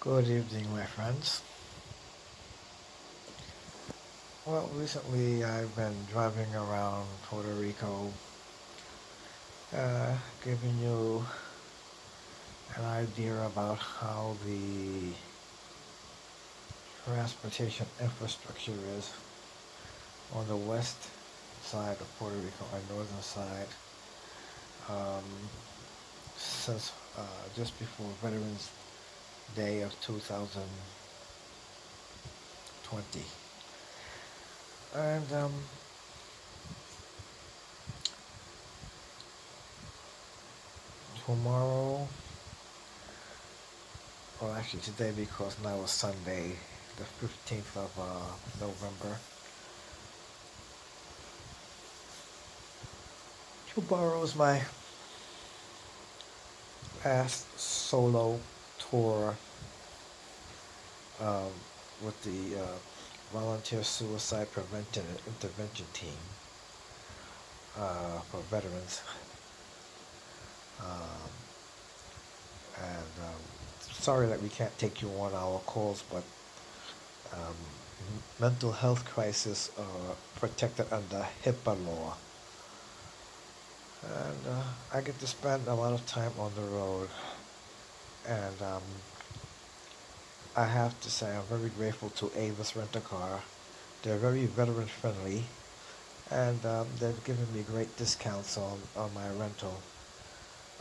Good evening, my friends. Well, recently I've been driving around Puerto Rico, giving you an idea about how the transportation infrastructure is on the west side of Puerto Rico and northern side um, since just before Veterans Day of 2020. And tomorrow, well, actually today because now is Sunday, the 15th of November. Tomorrow is my last solo tour um, with the Volunteer Suicide Prevention and Intervention Team for veterans. Um, and sorry that we can't take you on our calls, but um, mental health crisis are protected under HIPAA law. And I get to spend a lot of time on the road. And I have to say I'm very grateful to Avis Rent-A-Car. They're very veteran friendly, and they've given me great discounts on my rental.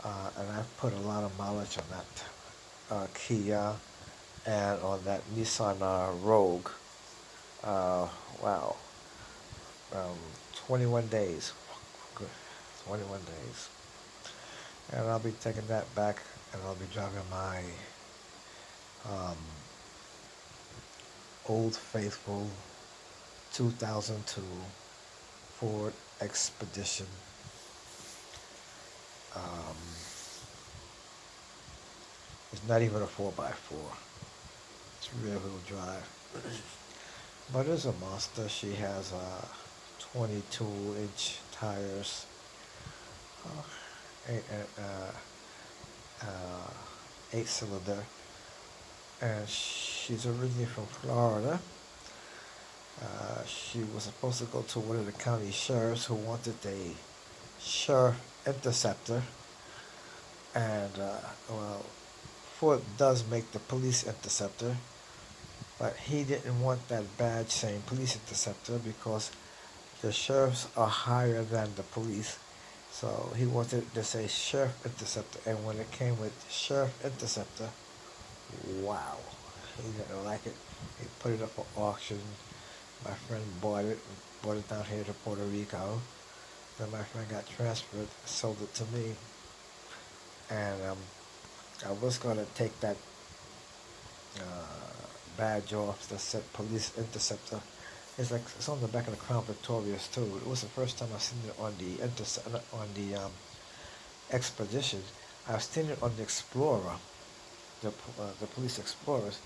And I've put a lot of mileage on that Kia and on that Nissan Rogue. Uh, wow, um, 21 days. Good, 21 days. And I'll be taking that back, and I'll be driving my um, Old Faithful 2002 Ford Expedition. Um, it's not even a 4x4. It's rear-wheel drive. But it's a monster. She has 22-inch tires, uh, eight, uh, 8-cylinder, and she's originally from Florida. She was supposed to go to one of the county sheriffs who wanted a sheriff interceptor, and well, Ford does make the police interceptor, but he didn't want that badge saying police interceptor because the sheriffs are higher than the police. So he wanted to say sheriff interceptor, and when it came with sheriff interceptor, wow, he didn't like it. He put it up for auction. My friend bought it down here to Puerto Rico. Then my friend got transferred, sold it to me, and I was gonna take that badge off that said police interceptor. It's on the back of the Crown Victorious too. It was the first time I seen it on the expedition. I've seen it on the Explorer, the police Explorers.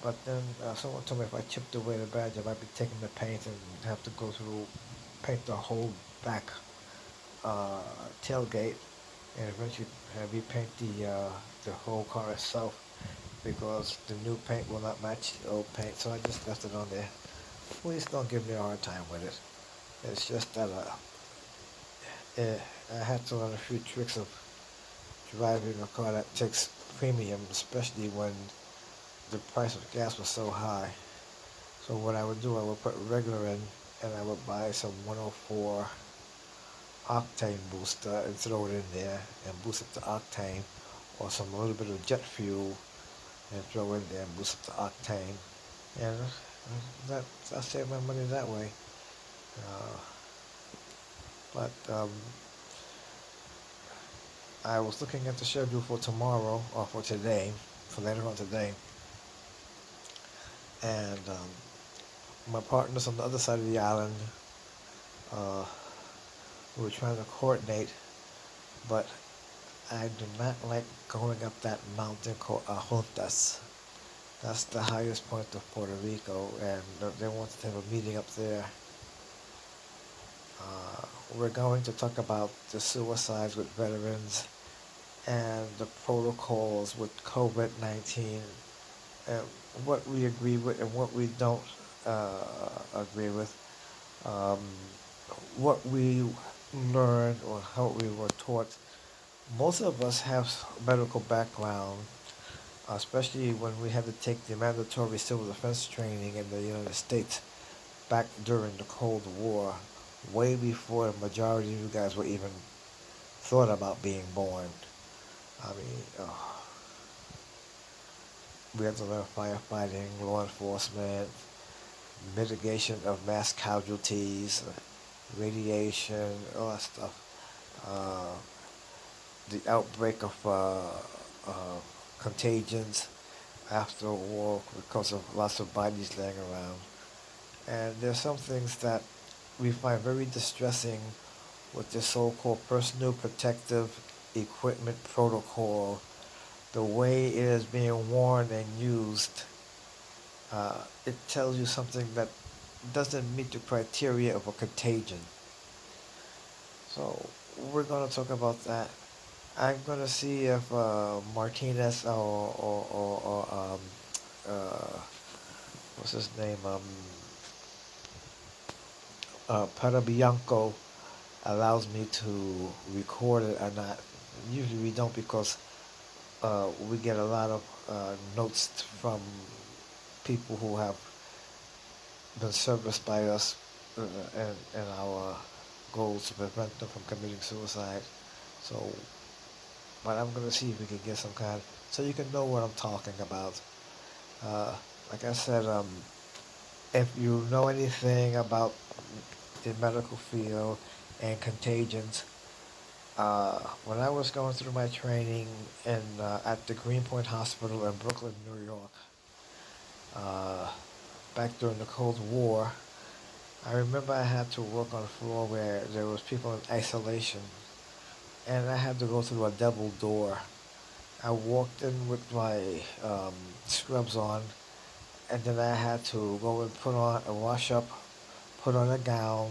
But then someone told me if I chipped away the badge, I might be taking the paint and have to go through paint the whole back uh, tailgate, and eventually repaint the whole car itself because the new paint will not match the old paint. So I just left it on there. Please don't give me a hard time with it. It's just that I had to learn a few tricks of driving a car that takes premium, especially when the price of gas was so high. So what I would do, I would put regular in, and I would buy some 104 octane booster and throw it in there and boost it to octane, or some a little bit of jet fuel and throw in there and boost it to octane, and that I save my money that way. Uh, but I was looking at the schedule for tomorrow or for today, for later on today, and my partners on the other side of the island, uh, we were trying to coordinate, but I do not like going up that mountain called Ajuntas. That's the highest point of Puerto Rico, and they want to have a meeting up there. We're going to talk about the suicides with veterans and the protocols with COVID-19 and what we agree with and what we don't agree with. Um, what we learned or how we were taught. Most of us have medical background, especially when we had to take the mandatory civil defense training in the United States back during the Cold War, way before the majority of you guys were even thought about being born. I mean, we had to learn firefighting, law enforcement, mitigation of mass casualties, radiation, all that stuff. Uh, the outbreak of uh, contagions after a war because of lots of bodies laying around. And there's some things that we find very distressing with the so-called personal protective equipment protocol, the way it is being worn and used. It tells you something that doesn't meet the criteria of a contagion. So we're going to talk about that. I'm going to see if Martinez or uh, what's his name, Parabianco allows me to record it or not. Usually we don't because we get a lot of notes from people who have been serviced by us and our goals to prevent them from committing suicide. So, but I'm gonna see if we can get some kind, so you can know what I'm talking about. Uh, like I said, if you know anything about the medical field and contagions, when I was going through my training at the Greenpoint Hospital in Brooklyn, New York, uh, back during the Cold War, I remember I had to work on a floor where there was people in isolation, and I had to go through a double door. I walked in with my scrubs on, and then I had to go and put on a wash up, put on a gown,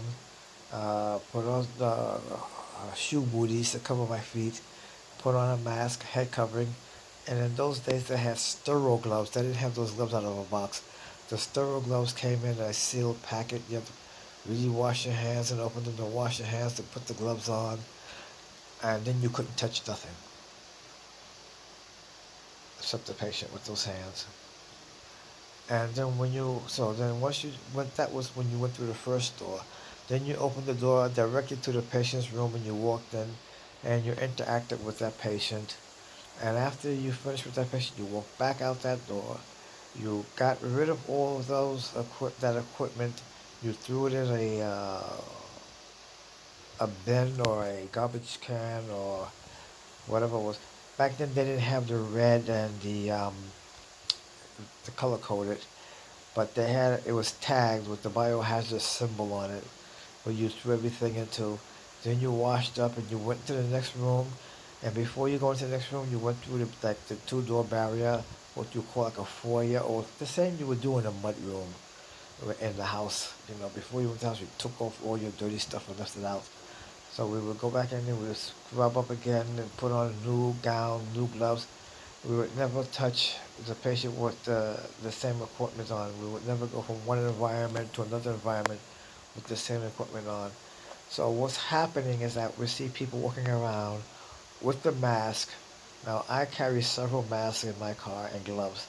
put on the shoe booties to cover my feet, put on a mask, head covering, and in those days they had sterile gloves. They didn't have those gloves out of a box. The sterile gloves came in a sealed packet. You had to really wash your hands and open them to wash your hands to put the gloves on, and then you couldn't touch nothing except the patient with those hands. And then once you went, that was when you went through the first door. Then you opened the door directly to the patient's room and you walked in and you interacted with that patient. And after you finished with that patient, you walked back out that door. You got rid of all of that equipment. You threw it in a bin or a garbage can or whatever it was. Back then they didn't have the red and the color coded, but they had it was tagged with the biohazard symbol on it, where you threw everything into. Then you washed up and you went to the next room, and before you go into the next room, you went through the two-door barrier, what you call like a foyer, or the same you would do in a mud room in the house. Before you went to the house, you took off all your dirty stuff and left it out. So we would go back in and we would scrub up again and put on a new gown, new gloves. We would never touch the patient with the same equipment on. We would never go from one environment to another environment with the same equipment on. So what's happening is that we see people walking around with the mask. Now I carry several masks in my car and gloves.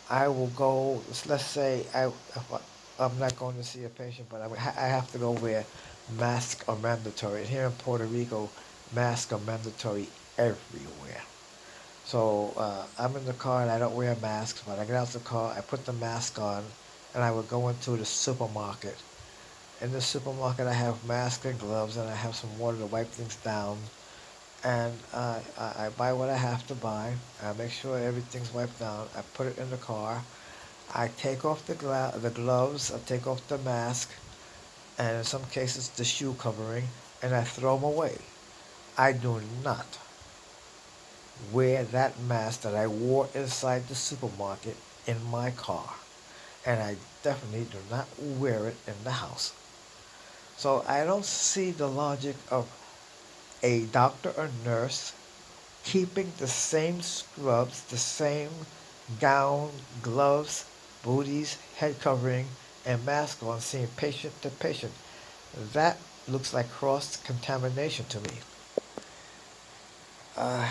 I will go. Let's say I'm not going to see a patient, but I have to go where masks are mandatory. And here in Puerto Rico, masks are mandatory everywhere. So I'm in the car and I don't wear masks. When I get out of the car, I put the mask on, and I would go into the supermarket. In the supermarket, I have masks and gloves, and I have some water to wipe things down. And I buy what I have to buy. I make sure everything's wiped down. I put it in the car. I take off the gloves. I take off the mask, and in some cases the shoe covering, and I throw them away. I do not wear that mask that I wore inside the supermarket in my car, and I definitely do not wear it in the house. So I don't see the logic of a doctor or nurse keeping the same scrubs, the same gown, gloves, booties, head covering, and mask on, seeing patient to patient. That looks like cross contamination to me. Uh,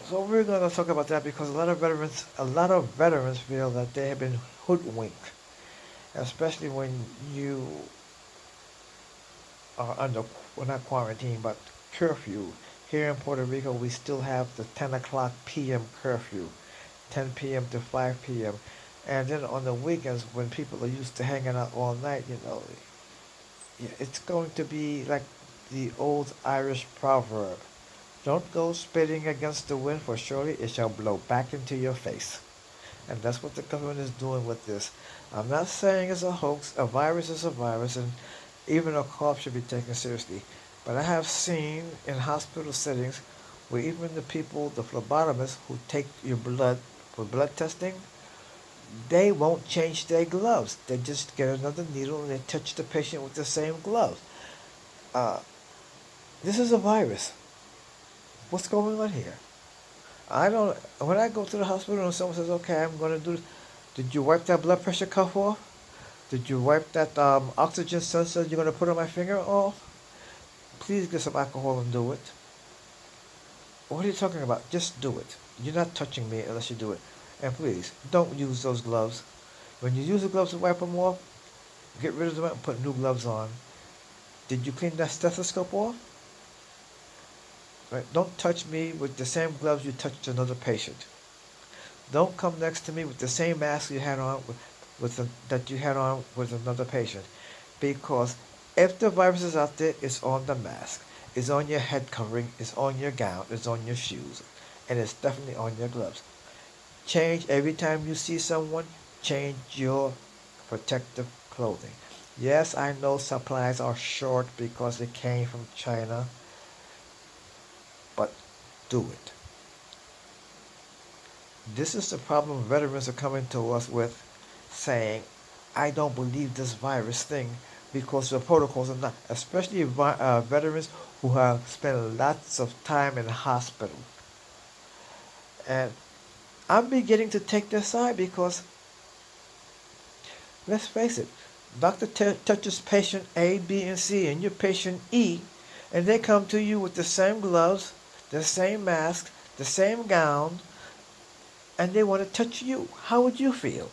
so we're going to talk about that because a lot of veterans feel that they have been hoodwinked, especially when you are under, well, not quarantine, but curfew. Here in Puerto Rico, we still have the 10 o'clock p.m. curfew, 10 p.m. to 5 p.m. And then on the weekends, when people are used to hanging out all night, yeah, it's going to be like the old Irish proverb: don't go spitting against the wind, for surely it shall blow back into your face. And that's what the government is doing with this. I'm not saying it's a hoax. A virus is a virus, and even a cough should be taken seriously. But I have seen in hospital settings where even the people, the phlebotomists who take your blood for blood testing, they won't change their gloves. They just get another needle and they touch the patient with the same gloves. Uh, this is a virus. What's going on here? I don't. When I go to the hospital and someone says, "Okay, I'm going to do this," did you wipe that blood pressure cuff off? Did you wipe that oxygen sensor you're going to put on my finger off? Please get some alcohol and do it. What are you talking about? Just do it. You're not touching me unless you do it. And please, don't use those gloves. When you use the gloves to wipe them off, get rid of them and put new gloves on. Did you clean that stethoscope off? Right? Don't touch me with the same gloves you touched another patient. Don't come next to me with the same mask you had on that you had on with another patient, because if the virus is out there, it's on the mask, it's on your head covering, it's on your gown, it's on your shoes, and it's definitely on your gloves. Change every time you see someone. Change your protective clothing. Yes, I know supplies are short because it came from China, but do it. This is the problem veterans are coming to us with, saying, I don't believe this virus thing because the protocols are not, especially veterans who have spent lots of time in the hospital. And I'm beginning to take their side because, let's face it, doctor touches patient A, B, and C, and you're patient E, and they come to you with the same gloves, the same mask, the same gown, and they want to touch you. How would you feel?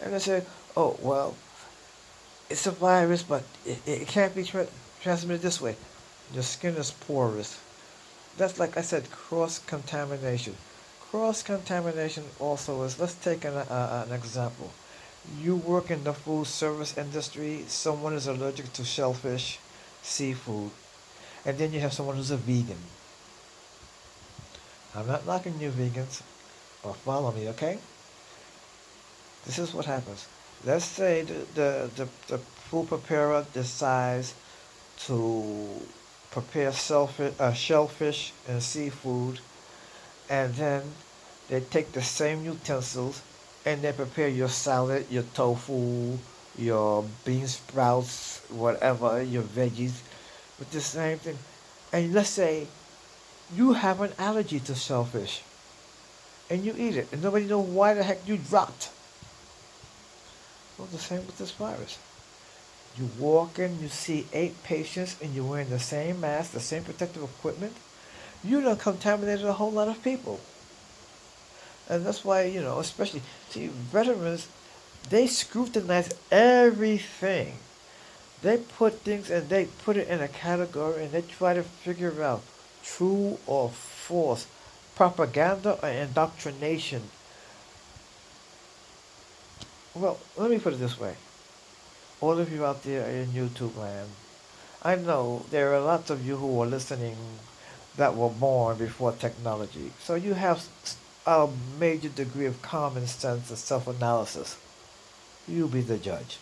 And I said, oh, well, it's a virus, but it can't be transmitted this way. Your skin is porous. That's, like I said, cross contamination. Cross contamination also is, let's take an example. You work in the food service industry, someone is allergic to shellfish, seafood, and then you have someone who's a vegan. I'm not knocking you vegans, but follow me, okay? This is what happens. Let's say the food preparer decides to prepare shellfish and seafood, and then they take the same utensils and they prepare your salad, your tofu, your bean sprouts, whatever, your veggies, with the same thing. And let's say you have an allergy to shellfish and you eat it, and nobody knows why the heck you dropped. Well, the same with this virus. You walk in, you see 8 patients, and you're wearing the same mask, the same protective equipment. You done contaminated a whole lot of people. And that's why, especially, see, veterans, they scrutinize everything. They put things and they put it in a category and they try to figure out true or false, propaganda or indoctrination. Well, let me put it this way. All of you out there in YouTube land, I know there are lots of you who are listening that were born before technology. So you have a major degree of common sense and self analysis. You be the judge.